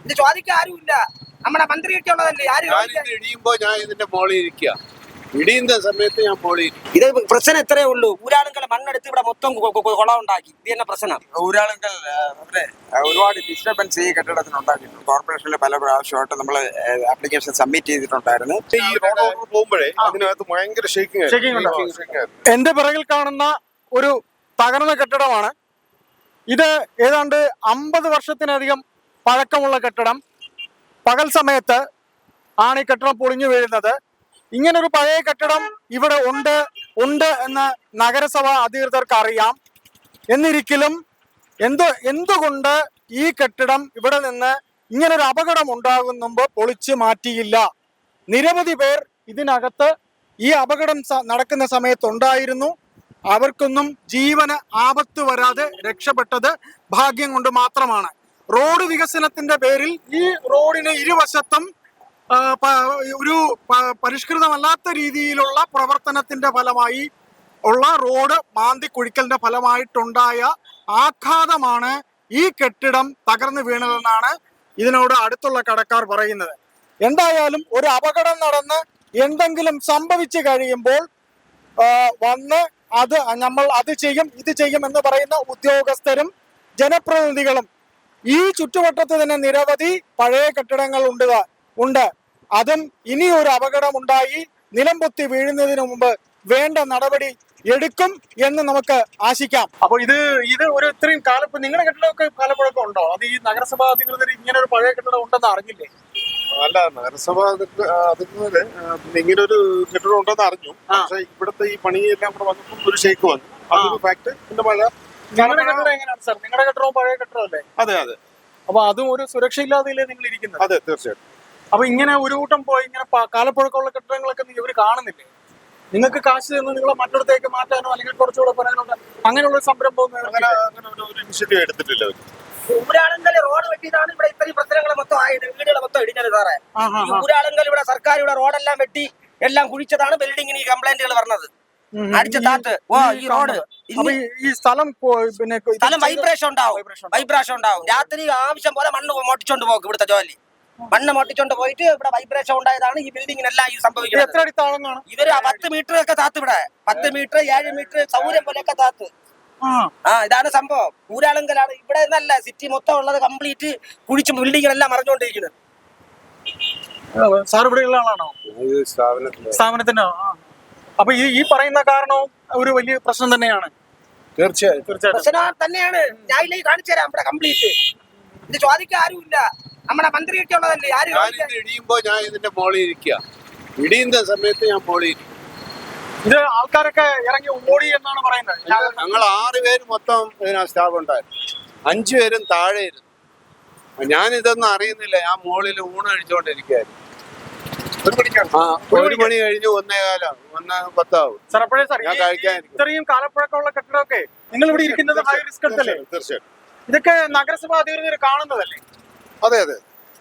ഇത് ചോദിക്കാൻ ആരുമില്ല. നമ്മുടെ മന്ത്രി ഒക്കെയുള്ളതല്ലേ, ഇടിയുമ്പോ ഞാൻ ഇതിന്റെ മോളിൽ ഇരിക്കുക. ഇടിയുന്ന സമയത്ത് ഞാൻ മോളിൽ. ഇത് പ്രശ്നം എത്രയേ ഉള്ളൂ. ഊരാളുകളെ മണ്ണെടുത്ത് ഇവിടെ മൊത്തം കുളം ഉണ്ടാക്കി. ഇത് തന്നെ പ്രശ്നം. ഊരാളുകൾ അവരെ ഒരുപാട് ഡിസ്റ്റർബൻസ് ഈ കെട്ടിടത്തിന് ഉണ്ടാക്കിയിട്ടുണ്ട്. കോർപ്പറേഷനിൽ പല പ്രാവശ്യമായിട്ട് നമ്മൾ ആപ്ലിക്കേഷൻ സബ്മിറ്റ് ചെയ്തിട്ടുണ്ടായിരുന്നു. ഈ റോഡ് പോകുമ്പോഴേ അതിനകത്ത് ഭയങ്കര ഷേക്കിംഗ്. എന്റെ പിറകിൽ കാണുന്ന ഒരു തകർന്ന കെട്ടിടമാണ് ഇത്. ഏതാണ്ട് 50 വർഷത്തിലധികം പഴക്കമുള്ള കെട്ടിടം. പകൽ സമയത്ത് ആണ് ഈ കെട്ടിടം പൊളിഞ്ഞു വീഴുന്നത്. ഇങ്ങനൊരു പഴയ കെട്ടിടം ഇവിടെ ഉണ്ട് എന്ന് നഗരസഭ അധികൃതർക്ക് അറിയാം. എന്നിരിക്കലും എന്തുകൊണ്ട് ഈ കെട്ടിടം ഇവിടെ നിന്ന് ഇങ്ങനൊരു അപകടം ഉണ്ടാകുന്നുമ്പോ പൊളിച്ചു മാറ്റിയില്ല? നിരവധി പേർ ഇതിനകത്ത് ഈ അപകടം നടക്കുന്ന സമയത്തുണ്ടായിരുന്നു. അവർക്കൊന്നും ജീവന് ആപത്ത് വരാതെ രക്ഷപ്പെട്ടത് ഭാഗ്യം കൊണ്ട് മാത്രമാണ്. റോഡ് വികസനത്തിന്റെ പേരിൽ ഈ റോഡിന് ഇരുവശത്തും ഒരു പരിഷ്കൃതമല്ലാത്ത രീതിയിലുള്ള പ്രവർത്തനത്തിന്റെ ഫലമായി ഉള്ള റോഡ് മാന്തി കുഴിക്കലിന്റെ ഫലമായിട്ടുണ്ടായ ആഘാതമാണ് ഈ കെട്ടിടം തകർന്നു വീണതെന്നാണ് ഇതിനോട് അടുത്തുള്ള കടക്കാർ പറയുന്നത്. എന്തായാലും ഒരു അപകടം നടന്ന് എന്തെങ്കിലും സംഭവിച്ചു കഴിയുമ്പോൾ വന്ന് നമ്മൾ അത് ചെയ്യും ഇത് ചെയ്യും എന്ന് പറയുന്ന ഉദ്യോഗസ്ഥരും ജനപ്രതിനിധികളും ഈ ചുറ്റുവട്ടത്ത് തന്നെ നിരവധി പഴയ കെട്ടിടങ്ങൾ ഉണ്ട്. അതും ഇനി ഒരു അപകടം ഉണ്ടായി നിലംപൊത്തി വീഴുന്നതിന് മുമ്പ് വേണ്ട നടപടി എടുക്കും എന്ന് നമുക്ക് ആശിക്കാം. അപ്പൊ ഇത് ഒരു ഇത്രയും കാലം നിങ്ങളുടെ കെട്ടിടമൊക്കെ കാലപ്പഴക്കം ഉണ്ടോ? അത് ഈ നഗരസഭാ അധികൃതർ ഇങ്ങനെ ഒരു പഴയ കെട്ടിടം ഉണ്ടെന്ന് അറിഞ്ഞില്ലേ? അല്ല, നഗരസഭ അധികൃതര് ഇങ്ങനെ ഒരു കെട്ടിടം ഉണ്ടെന്ന് അറിഞ്ഞു. പക്ഷെ ഇവിടുത്തെ ഈ പണിയെല്ലാം കൂടെ വന്നപ്പോൾ ഒരു ഷേക്ക് വന്നു. അതൊരു ഫാക്ട്. പിന്നെ മഴ. നിങ്ങളുടെ കെട്ടിടം എങ്ങനെയാണ് സാർ? നിങ്ങളുടെ കെട്ടിടവും പഴയ കെട്ടിടമല്ലേ? അതെ അതെ. അപ്പൊ അതും ഒരു സുരക്ഷയില്ലാതെയല്ലേ നിങ്ങൾ ഇരിക്കുന്നത്? അതെ, തീർച്ചയായിട്ടും. അപ്പൊ ഇങ്ങനെ ഒരു കൂട്ടം പോയി ഇങ്ങനെ കാലപ്പഴക്കമുള്ള കെട്ടിടങ്ങളൊക്കെ ഇവര് കാണുന്നില്ലേ? നിങ്ങൾക്ക് കാശ് തന്ന് നിങ്ങളെ മറ്റിടത്തേക്ക് മാറ്റാനോ അല്ലെങ്കിൽ കുറച്ചുകൂടെ പറയാനോ അങ്ങനെയുള്ള ഒരു സംരംഭം അങ്ങനെ ഒരു ഇനിഷ്യേറ്റീവ് എടുത്തിട്ടില്ല. ഊരാളുങ്കൽ റോഡ് വെട്ടിയതാണ് ഇവിടെ ഇത്രയും പ്രശ്നങ്ങൾ മൊത്തം ആയത്. വീടുകൾ മൊത്തം ഇടിഞ്ഞത് സാറേ. ഈ ഊരാളുങ്കൽ ഇവിടെ സർക്കാർ ഇവിടെ റോഡെല്ലാം വെട്ടി എല്ലാം കുഴിച്ചതാണ് ബിൽഡിങ്ങിന് ഈ കംപ്ലൈന്റുകൾ പറഞ്ഞത്. അടിച്ച താത്ത് ഈ റോഡ് ഈ സ്ഥലം പിന്നെ വൈബ്രേഷൻ ഉണ്ടാവും. രാത്രി ആവശ്യം പോലെ മണ്ണ് മൊട്ടിച്ചോണ്ട് പോകും. ഇവിടുത്തെ ജോലി മണ്ണ് മൊട്ടിച്ചോണ്ട് പോയിട്ട് ഇവിടെ വൈബ്രേഷൻ ഉണ്ടായതാണ് ഈ ബിൽഡിങ്ങിനെല്ലാം ഈ സംഭവിക്കുന്നത്. ഇവര് 10 മീറ്റർ ഒക്കെ താത്ത് ഇവിടെ 10 മീറ്റർ 7 മീറ്റർ സൗകര്യം പോലെയൊക്കെ താത്ത്. ഇതാണ് സംഭവം. ഊരാളുങ്കലാണ് ഇവിടെ നല്ല സിറ്റി മൊത്തം ഉള്ളത് കംപ്ലീറ്റ് കുഴിച്ച് ബിൽഡിങ്ങെല്ലാം മറിഞ്ഞുകൊണ്ടിരിക്കുന്നത്. സാർ ഇവിടെ ഉള്ള ആളാണോ? സ്ഥാപനത്തിന്റെ. അപ്പൊ ഈ പറയുന്ന കാരണവും ഒരു വലിയ പ്രശ്നം തന്നെയാണ്. തീർച്ചയായും പ്രശ്നം തന്നെയാണ്. ഞാൻ ഇതിലേക്ക് കാണിച്ചു തരാം. ഇവിടെ കംപ്ലീറ്റ് ഇത് ചോദിക്കാൻ ആരുമില്ല. നമ്മുടെ മന്ത്രി ഒക്കെയുള്ളതല്ലേ. ഇടിയുമ്പോ ഞാൻ ഇതിന്റെ മോളിൽ ഇരിക്കുക. ഇടിയുന്ന സമയത്ത് ഞാൻ മോളിൽ ഇരിക്കും. ഇത് ആൾക്കാരൊക്കെ ഇറങ്ങി ഓടി എന്നാണ് പറയുന്നത്. ഞങ്ങൾ 6 പേര് മൊത്തം ഇതിനകത്ത് സ്റ്റാഫ് ഉണ്ടായിരുന്നു. 5 പേരും താഴെ ഇരുന്നു. ഞാൻ ഇതൊന്നും അറിയുന്നില്ല. ഞാൻ മുകളിൽ ഊണ് കഴിച്ചോണ്ടിരിക്കുകയായിരുന്നു. 1 മണി കഴിഞ്ഞ് 1:10 ആവും. ഞാൻ കഴിക്കാൻ. ഇത്രയും കാലപ്പഴക്കമുള്ള കെട്ടിടമൊക്കെ നിങ്ങൾ ഇവിടെ ഇരിക്കുന്നത് ഹൈ റിസ്ക് എടുത്തല്ലേ? തീർച്ചയായിട്ടും. ഇതൊക്കെ നഗരസഭാ അധികൃതർ കാണുന്നതല്ലേ? അതെ അതെ.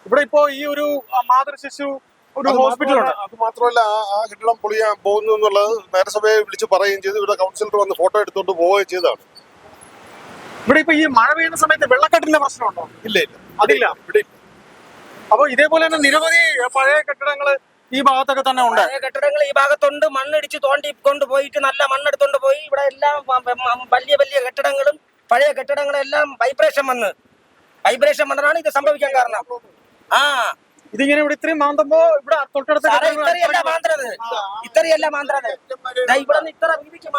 ഇവിടെ ഇപ്പോ ഈ ഒരു മാതൃശിശു ഒരു ഹോസ്പിറ്റലുണ്ട്. അത് മാത്രമല്ല, ആ കെട്ടിടം പൊളിയാൻ പോകുന്നു എന്നുള്ളത് നഗരസഭയെ വിളിച്ച് പറയുകയും ചെയ്തു. ഇവിടെ കൗൺസിലർ വന്ന് ഫോട്ടോ എടുത്തോണ്ട് പോവുകയും ചെയ്തതാണ്. ഇവിടെ ഇപ്പൊ ഈ മഴ പെയ്യുന്ന സമയത്ത് വെള്ളക്കെട്ടിന്റെ പ്രശ്നമുണ്ടോ? ഇല്ല അതില്ല ഇവിടെ. അപ്പൊ ഇതേപോലെ തന്നെ നിരവധി പഴയ കെട്ടിടങ്ങള് ഈ ഭാഗത്തൊക്കെ തന്നെ ഉണ്ട്. കെട്ടിടങ്ങൾ ഈ ഭാഗത്തുണ്ട്. മണ്ണിടിച്ച് തോണ്ടി കൊണ്ടുപോയിട്ട് നല്ല മണ്ണെടുത്തോണ്ട് പോയി. ഇവിടെ എല്ലാം വലിയ വലിയ കെട്ടിടങ്ങളും പഴയ കെട്ടിടങ്ങളെല്ലാം വൈബ്രേഷൻ വന്നതാണ് ഇത് സംഭവിക്കാൻ കാരണം. ഇതിങ്ങനെ ഇവിടെ ഇത്രയും മാന്തുമ്പോ ഇവിടെ തൊട്ടടുത്ത ഇത്രയല്ല മാന്ത്രത്. ഇവിടെ നിന്ന് ഇത്ര വീതിക്ക്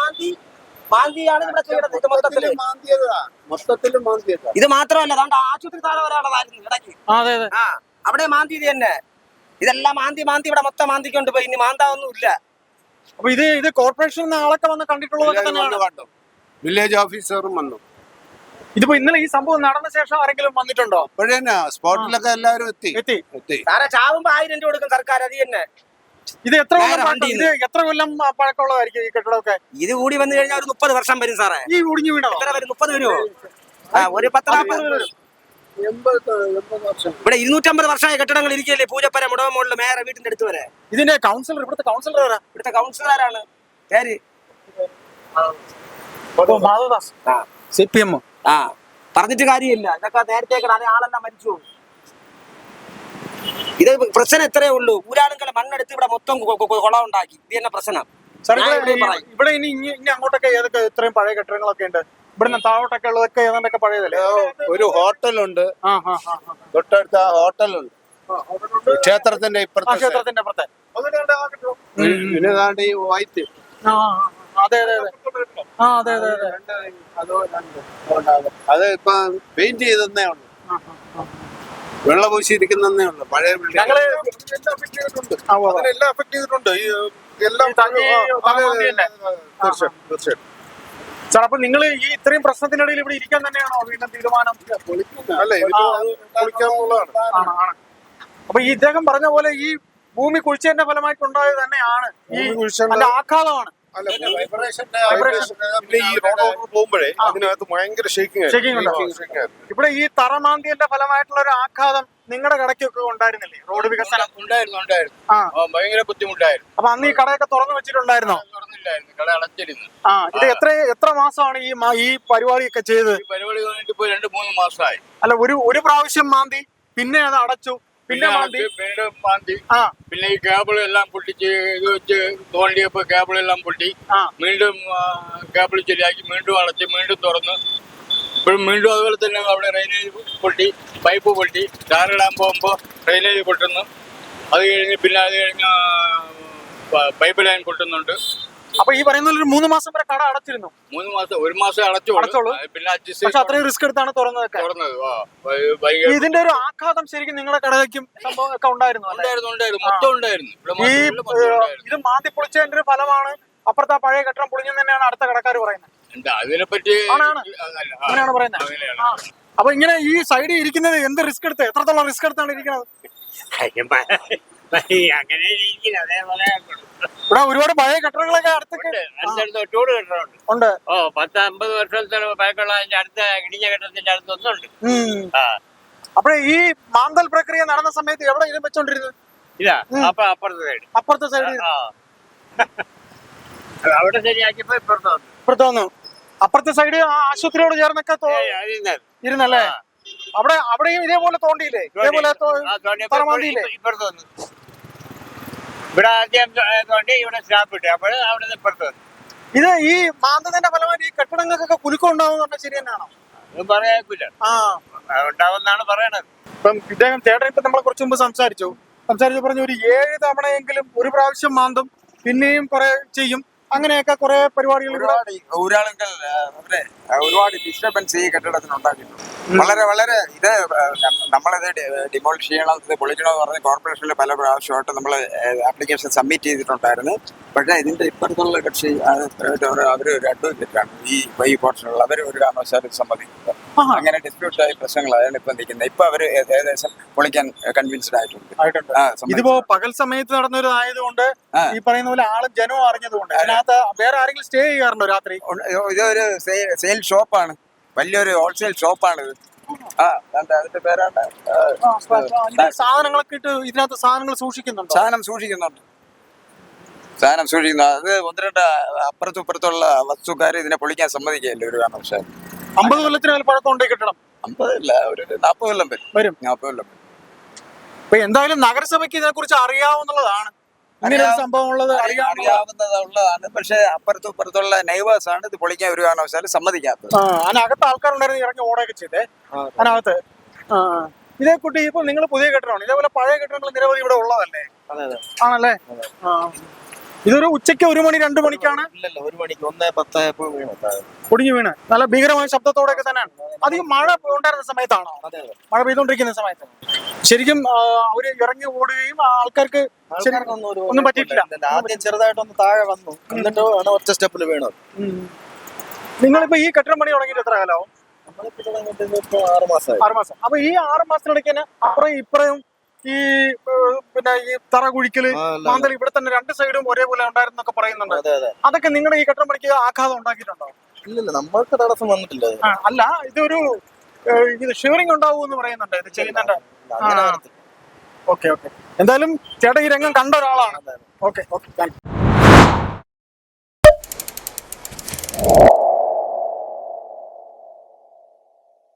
മാന്തിയാണ് ഇവിടെ ചെയ്യണത്. ഇത് മൊത്തത്തില് ഇത് മാത്രമല്ല, അതുകൊണ്ട് ആശുപത്രി താഴെ ഒരാളായിരുന്നു ഇടയ്ക്ക്. അവിടെ മാന്തി ഇത് തന്നെ. ഇതെല്ലാം മാന്തി ഇവിടെ മൊത്തം മാന്തിക്കൊണ്ട് പോയി. ഇനി മാന്താവൊന്നും ഇല്ല. അപ്പൊ ഇത് കോർപ്പറേഷൻ ആളൊക്കെ വന്ന് കണ്ടിട്ടുള്ളതൊക്കെ തന്നെയാണ്. വില്ലേജ് ഓഫീസറും വന്നു. ഇതിപ്പോ ഇന്നലെ ഈ സംഭവം നടന്ന ശേഷം ആരെങ്കിലും വന്നിട്ടുണ്ടോ? ഇപ്പോഴന്നെ സ്പോട്ടിലൊക്കെ എല്ലാവരും എത്തി. സാറേ, ചാവുമ്പോ 1000 രൂപ കൊടുക്കും സർക്കാർ. അത് തന്നെ. ഇത് എത്ര കൊല്ലം പഴക്കമുള്ളതായിരിക്കും ഈ കെട്ടിടമൊക്കെ? ഇത് കൂടി വന്നു കഴിഞ്ഞാൽ ഒരു 30 വർഷം വരും സാറേ. ഈ ഒടിഞ്ഞു വീണോ? എത്ര വരും? 30 വരുമോ? ഒരു 10-40 വരും. ഇവിടെ 250 വർഷമായ കെട്ടിടങ്ങൾ ഇരിക്കല്ലേ. പൂജപ്പര മുടവമുള്ള മേയറെ വീട്ടിന്റെ അടുത്ത് വരെ. ഇതിന്റെ കൗൺസിലർ ഇവിടുത്തെ കൗൺസിലറാണ് പേര് മാധവദാസ്, CPM. പറഞ്ഞിട്ട് കാര്യമില്ല. ഇതൊക്കെ നേരത്തെ ആളെല്ലാം മരിച്ചു. ഇത് പ്രശ്നം എത്രയേ ഉള്ളൂ. ഊരാളുകളെ മണ്ണെടുത്ത് ഇവിടെ മൊത്തം കുളം ഉണ്ടാക്കി. ഇത് തന്നെ പ്രശ്നം. സാർ ഞാൻ ഇവിടെയും പറയും. ഇവിടെ ഇനി അങ്ങോട്ടൊക്കെ ഏതൊക്കെ ഇത്രയും പഴയ കെട്ടിടങ്ങളൊക്കെ ഉണ്ട്? ഇവിടുന്ന് താഴോട്ടൊക്കെ ഉള്ളതൊക്കെ ഏതാണ്ടൊക്കെ പഴയതല്ലേ? ഒരു ഹോട്ടലുണ്ട്, തൊട്ടടുത്ത ഹോട്ടലുണ്ട്, ക്ഷേത്രത്തിന്റെ ഇപ്പുറത്തെ ക്ഷേത്രത്തിന്റെ അപ്പുറത്തെ. പിന്നെ ദാണ്ട് ഈ വൈറ്റ് അതെ അതെ അതെ. ആ അതെ അതെ അതെ. അത് ഇപ്പൊ പെയിന്റ് ചെയ്തേ ഉള്ളു, വെള്ള പൂശിയിരിക്കുന്നേ ഉള്ളു. പഴയ ഞങ്ങള് അതിനെല്ലാം എഫക്ട് ചെയ്തിട്ടുണ്ട്. ഈ എല്ലാം തീർച്ചയായിട്ടും. സാർ, അപ്പൊ നിങ്ങൾ ഈ ഇത്രയും പ്രശ്നത്തിനിടയിൽ ഇവിടെ ഇരിക്കാൻ തന്നെയാണോ വീണ്ടും തീരുമാനം? അല്ല, ഇതിപ്പോ പൊളിക്കാന്നുള്ളതാണ്. അപ്പൊ ഈ ഇദ്ദേഹം പറഞ്ഞ പോലെ ഈ ഭൂമി കുഴിച്ചതിന്റെ ഫലമായിട്ടുണ്ടായത് തന്നെയാണ് ഈ അതിന്റെ ആഘാതമാണ്. പിന്നെ ഈ റോഡ് പോകുമ്പോഴേ അതിനകത്ത് ഭയങ്കര Shaking ഉണ്ടാവും. ഇവിടെ ഈ തറമാന്തിയുടെ ഫലമായിട്ടുള്ള ഒരു ആഘാതം നിങ്ങളുടെ കടയ്ക്കൊക്കെ ഉണ്ടായിരുന്നില്ലേ? റോഡ് വികസനം ഉണ്ടായിരുന്നു, ഭയങ്കര ബുദ്ധിമുട്ടായിരുന്നു. അപ്പൊ അന്ന് ഈ കടയൊക്കെ തുറന്നു വെച്ചിട്ടുണ്ടായിരുന്നോ? തുറന്നില്ലായിരുന്നു, കട അടച്ചിരുന്നു. ഇത് എത്ര മാസമാണ് ഈ പരിപാടിയൊക്കെ ചെയ്ത്? ഈ പരിപാടി കഴിഞ്ഞിട്ട് ഇപ്പൊ 2-3 മാസമായി. അല്ല, ഒരു പ്രാവശ്യം മാന്തി, പിന്നെ അത് അടച്ചു, പിന്നെ മാന്തി, വീണ്ടും മാന്തി, പിന്നെ ഈ കേബിൾ എല്ലാം പൊട്ടിച്ച് ഇത് വെച്ച് തോണ്ടിയപ്പോ കേബിൾ എല്ലാം പൊട്ടി, വീണ്ടും കേബിൾ ശരിയാക്കി, വീണ്ടും അടച്ച്, വീണ്ടും തുറന്ന്, ഇപ്പോഴും വീണ്ടും അതുപോലെ തന്നെ അവിടെ ഡ്രെയിനേജ് പൊട്ടി, പൈപ്പ് പൊട്ടി, ടാറിടാൻ പോകുമ്പോ ഡ്രെയിനേജ് പൊട്ടുന്നു. അത് കഴിഞ്ഞ് പിന്നെ അത് കഴിഞ്ഞ് പൈപ്പ് ലൈൻ പൊട്ടുന്നുണ്ട്. അപ്പൊ ഈ പറയുന്ന ഒരു 3 മാസം വരെ കട അടച്ചിരുന്നു. 3 മാസം, 1 മാസം അടച്ചോളൂ, പിന്നെ പക്ഷെ അത്രയും റിസ്ക് എടുത്താണ് തുറന്നത്. ഇതിന്റെ ഒരു ആഘാതം ശരിക്കും നിങ്ങളുടെ കടയ്ക്കും സംഭവം ഒക്കെ ഉണ്ടായിരുന്നു. മൊത്തം ഉണ്ടായിരുന്നു. ഇത് മാന്തി പൊളിച്ചതിന്റെ ഒരു ഫലമാണ് അപ്പുറത്തെ പഴയ കെട്ടിടം പൊളിഞ്ഞെന്ന് തന്നെയാണ് അടുത്ത കടക്കാർ പറയുന്നത്. അതിനെപ്പറ്റി അങ്ങനെയാണ് പറയുന്നത്. അപ്പൊ ഇങ്ങനെ ഈ സൈഡിൽ ഇരിക്കുന്നത് എന്ത് റിസ്ക് എടുത്ത്, എത്രത്തോളം റിസ്ക് എടുത്താണ് ഇരിക്കുന്നത്? അങ്ങനെ ഇവിടെ ഒരുപാട് പഴയ കെട്ടിടങ്ങളൊക്കെ അടുത്തൊക്കെ ഉണ്ട്. 10-50 വർഷത്തോളം പഴക്കമുള്ള അതിന്റെ അടുത്ത ഇടിഞ്ഞ കെട്ടിടത്തിന്റെ അടുത്തൊന്നുണ്ട്. അപ്പഴേ ഈ മാന്തൽ പ്രക്രിയ നടന്ന സമയത്ത് എവിടെ ഇത് വെച്ചോണ്ടിരുന്നത്? ഇതാ അപ്പുറത്തെ സൈഡ് അവിടെ ശരിയാക്കിയപ്പോ ഇപ്പുറത്ത് വന്നു. അപ്പുറത്തെ സൈഡ് ആശുപത്രിയോട് ചേർന്നൊക്കെ ഇരുന്നല്ലേ? അവിടെയും ഇതേപോലെ തോണ്ടിയില്ലേ? ഇതേപോലെ ഇപ്പുറത്ത് വന്നു. ഇവിടെ ആദ്യം തോണ്ടി, ഇവിടെ സ്റ്റാഫ് ഇട്ടു, അപ്പോൾ അവിടെ നിന്ന് ഇപ്പുറത്ത് വന്നു. ഇത് ഈ മാന്തത്തിന്റെ ഫലമായിട്ട് ഈ കെട്ടിടങ്ങൾക്കൊക്കെ കുലുക്കം ഉണ്ടാവുന്നുണ്ട്, ശരി തന്നെയാണോ? അത് പറയാക്കൂല, ഉണ്ടാവുന്നാണ് പറയണത്. ഇപ്പം ഇദ്ദേഹം ചേട്ടൻ ഇപ്പൊ നമ്മളെ കുറച്ച് മുമ്പ് സംസാരിച്ചു പറഞ്ഞു ഒരു 7 തവണയെങ്കിലും ഒരു പ്രാവശ്യം മാന്തും, പിന്നെയും കുറെ ചെയ്യും, അങ്ങനെയൊക്കെ കുറെ പരിപാടികൾ. ഊരാളുകൾ ഒരുപാട് ഡിസ്റ്റർബൻസ് ഈ കെട്ടിടത്തിന് ഉണ്ടാക്കിയിട്ടുണ്ട്. വളരെ ഇത് നമ്മളിത് ഡിമോളിഷ് ചെയ്യണം, ഇത് പൊളിക്കണമെന്ന് പറഞ്ഞ് കോർപ്പറേഷനിൽ പല പ്രാവശ്യമായിട്ട് നമ്മൾ ആപ്ലിക്കേഷൻ സബ്മിറ്റ് ചെയ്തിട്ടുണ്ടായിരുന്നു. പക്ഷേ ഇതിന്റെ ഇപ്പുറത്തുള്ള കക്ഷി അവർ ഒരു അഡ്വക്കേറ്റാണ് ഈ പോർഷനുള്ള, അവർ ഒരു കാരണവശാലും സമ്മതിക്കുന്നത്. അങ്ങനെ ഡിസ്പ്യൂട്ട് ആയ പ്രശ്നങ്ങളായാണ് ഇപ്പൊ നിൽക്കുന്നത്. ഇപ്പൊ അവര് ഏകദേശം പൊളിക്കാൻ കൺവിൻസ്ഡ് ആയിട്ടുണ്ട്. ഇതിപ്പോ പകൽ സമയത്ത് നടന്നൊരു ആയതുകൊണ്ട് ഈ പറയുന്ന പോലെ ആളും ജനവും അറിഞ്ഞതുകൊണ്ട് അതിനകത്ത് വേറെ ആരെങ്കിലും സ്റ്റേ ചെയ്യാറുണ്ടോ രാത്രി? ഇതൊരു സെയിൽ ഷോപ്പാണ്, വലിയൊരു ഹോൾസെയിൽ ഷോപ്പാണ് ഇത്. അതിന്റെ പേരാണ്. സാധനങ്ങളൊക്കെ ഇട്ട് ഇതിനകത്ത് സാധനങ്ങൾ സൂക്ഷിക്കുന്നുണ്ട്. സാധനം സൂക്ഷിക്കുന്നു. അത് 1-2 അപ്പുറത്തും ഇപ്പുറത്തുള്ള വസ്തുക്കാർ ഇതിനെ പൊളിക്കാൻ സമ്മതിക്കുകയല്ലേ ഒരു കാരണവശാലും. 50 കൊല്ലത്തിന് പഴക്കമുണ്ട് കിട്ടണം. 50 അല്ല, ഒരു 40 കൊല്ലം വരും. 40 കൊല്ലം വരും. ഇപ്പൊ എന്തായാലും നഗരസഭയ്ക്ക് ഇതിനെ കുറിച്ച് അറിയാവുന്നതാണ്, അങ്ങനെ ഒരു സംഭവം അറിയാവുന്നതാണ്. പക്ഷെ അപ്പുറത്തും ഇപ്പുറത്തുള്ള നൈവേഴ്സ് ആണ് ഇത് പൊളിക്കാൻ ഒരു കാരണവശാലും സമ്മതിക്കാത്തത്. അതിനകത്ത് ആൾക്കാരുണ്ടായിരുന്നു, ഇറങ്ങി ഓടൊക്കെ ചെയ്തേ അതിനകത്ത്. ഇതേ കുട്ടി ഇപ്പൊ നിങ്ങൾ പുതിയ കെട്ടിടമാണ്, ഇതേപോലെ പഴയ കെട്ടിടങ്ങൾ നിരവധി ഇവിടെ ഉള്ളതല്ലേ? ആണല്ലേ? ഇതൊരു ഉച്ചയ്ക്ക് 1 മണി 2 മണിക്കാണ് 1 മണിക്ക് 1:10 പൊടിഞ്ഞു വീണ് നല്ല ഭീകരമായ ശബ്ദത്തോടെയൊക്കെ തന്നെയാണ്. അധികം മഴ ഉണ്ടായിരുന്ന സമയത്താണോ? മഴ പെയ്തുകൊണ്ടിരിക്കുന്ന സമയത്ത് ശരിക്കും അവര് ഇറങ്ങി ഓടുകയും ആൾക്കാർക്ക് ഒന്നും പറ്റിയിട്ടില്ല. ആദ്യം ചെറുതായിട്ടൊന്ന് താഴെ വന്നു, എന്നിട്ടാണ് ഒറ്റ സ്റ്റെപ്പിൽ വീണത്. നിങ്ങളിപ്പോ ഈ കെട്ടിടം പണി തുടങ്ങിയിട്ട് എത്ര കാലമാവും? 6 മാസം. അപ്പൊ ഈ 6 മാസത്തിനിടയ്ക്ക് തന്നെ അപ്പുറം ഇപ്പുറയും ഈ പിന്നെ ഈ തറ കുഴിക്കല്, മാന്തൽ ഇവിടെ തന്നെ 2 സൈഡും ഒരേപോലെ ഉണ്ടായിരുന്നൊക്കെ പറയുന്നുണ്ട്. അതൊക്കെ നിങ്ങളുടെ ഈ കെട്ടിടം പണിക്ക് ആഘാതം ഉണ്ടാക്കിയിട്ടുണ്ടോ? ഇല്ലല്ല, നമ്മൾക്ക് തടസ്സം വന്നിട്ടില്ല. അല്ല, ഇതൊരു ഷിവറിംഗ് ഉണ്ടാവുമെന്ന് പറയുന്നുണ്ട് ഇത് ചെയ്യുന്നുണ്ട്. ഓക്കെ. എന്തായാലും ചേട്ടാ ഈ രംഗം കണ്ട ഒരാളാണ്. Okay thank you.